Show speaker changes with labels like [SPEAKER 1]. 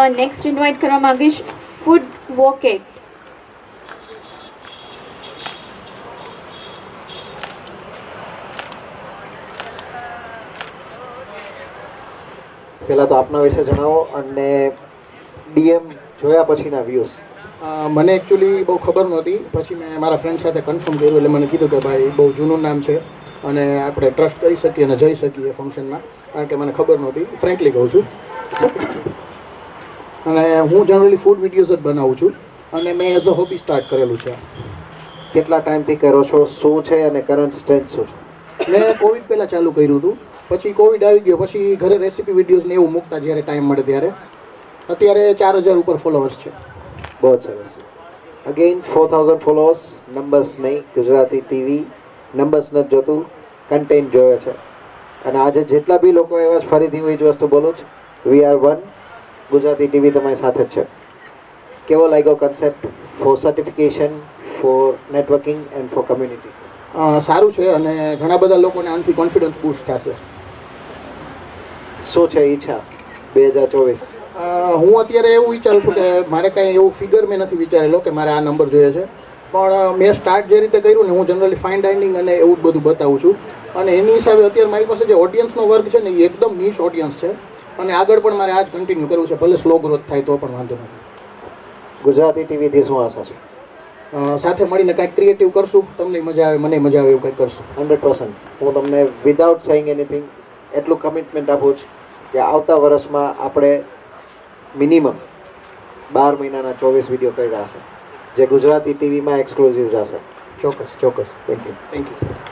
[SPEAKER 1] Next invite કરવા માંગીશ food વોકેટ.
[SPEAKER 2] પહેલાં તો આપના વિશે જણાવો અને ડીએમ જોયા પછીના વ્યૂઝ.
[SPEAKER 3] મને એકચ્યુઅલી બહુ ખબર નહોતી, પછી મેં મારા ફ્રેન્ડ સાથે કન્ફર્મ કર્યું એટલે મને કીધું કે ભાઈ બહુ જૂનું નામ છે અને આપણે ટ્રસ્ટ કરી શકીએ અને જઈ શકીએ ફંક્શનમાં, કારણ કે મને ખબર નહોતી, ફ્રેન્કલી કહું છું. અને હું જનરલી ફૂડ વિડીયોઝ જ બનાવું છું અને મેં એઝ અ હોબી સ્ટાર્ટ કરેલું છે.
[SPEAKER 2] કેટલા ટાઈમથી કરો છો, શું છે અને કરંટ સ્ટ્રેન્થ શું છે?
[SPEAKER 3] મેં કોવિડ પહેલાં ચાલુ કર્યું હતું, પછી કોવિડ આવી ગયો, પછી ઘરે રેસીપી વિડીયોઝ ને એવું મૂકતા જ્યારે ટાઈમ મળે ત્યારે. અત્યારે 4000 ઉપર ફોલોઅર્સ છે.
[SPEAKER 2] બહુ સરસ. અગેઇન 4000 ફોલોઅર્સ, નંબર્સ નહીં. ગુજરાતી ટીવી નંબર્સ નથી જોતું, કન્ટેન્ટ જોવે છે. અને આજે જેટલા બી લોકો એવા જ ફરીથી હું એ જ વસ્તુ બોલું છું, we are one. Gujarati TV તમારી સાથે જ છે. કેવો લાગ્યો concept for certification, for networking and for community?
[SPEAKER 3] સારું છે અને ઘણા બધા લોકોને આનાથી કોન્ફિડન્સ બૂસ્ટ થશે.
[SPEAKER 2] શું છે ઈચ્છા 2024?
[SPEAKER 3] હું અત્યારે એવું વિચારું છું કે મારે કાંઈ એવું ફિગર મેં નથી વિચારેલો કે મારે આ નંબર જોઈએ છે, પણ મેં સ્ટાર્ટ જે રીતે કર્યું ને, હું જનરલી ફાઇન ડાઇનિંગ અને એવું જ બધું બતાવું છું. અને એની હિસાબે અત્યારે મારી પાસે જે ઓડિયન્સનો વર્ગ છે ને, એ એકદમ નીશ ઓડિયન્સ છે અને આગળ પણ મારે આ જ કન્ટિન્યુ કરવું છે, ભલે સ્લો ગ્રોથ થાય તો પણ વાંધો નથી.
[SPEAKER 2] ગુજરાતી ટીવીથી શું આશા છે?
[SPEAKER 3] સાથે મળીને કાંઈક ક્રિએટિવ કરશું, તમને મજા આવે મને મજા આવે એવું કંઈક કરશું.
[SPEAKER 2] 100%. હું તમને વિધાઉટ સેઇંગ એનીથિંગ એટલું કમિટમેન્ટ આપું છું કે આવતા વર્ષમાં આપણે મિનિમમ 12 મહિનાના 24 વિડીયો કર્યા હશે, જે ગુજરાતી ટીવીમાં એક્સક્લુઝિવ હશે.
[SPEAKER 3] ચોક્કસ ચોક્કસ.
[SPEAKER 2] Thank you.
[SPEAKER 3] Thank you.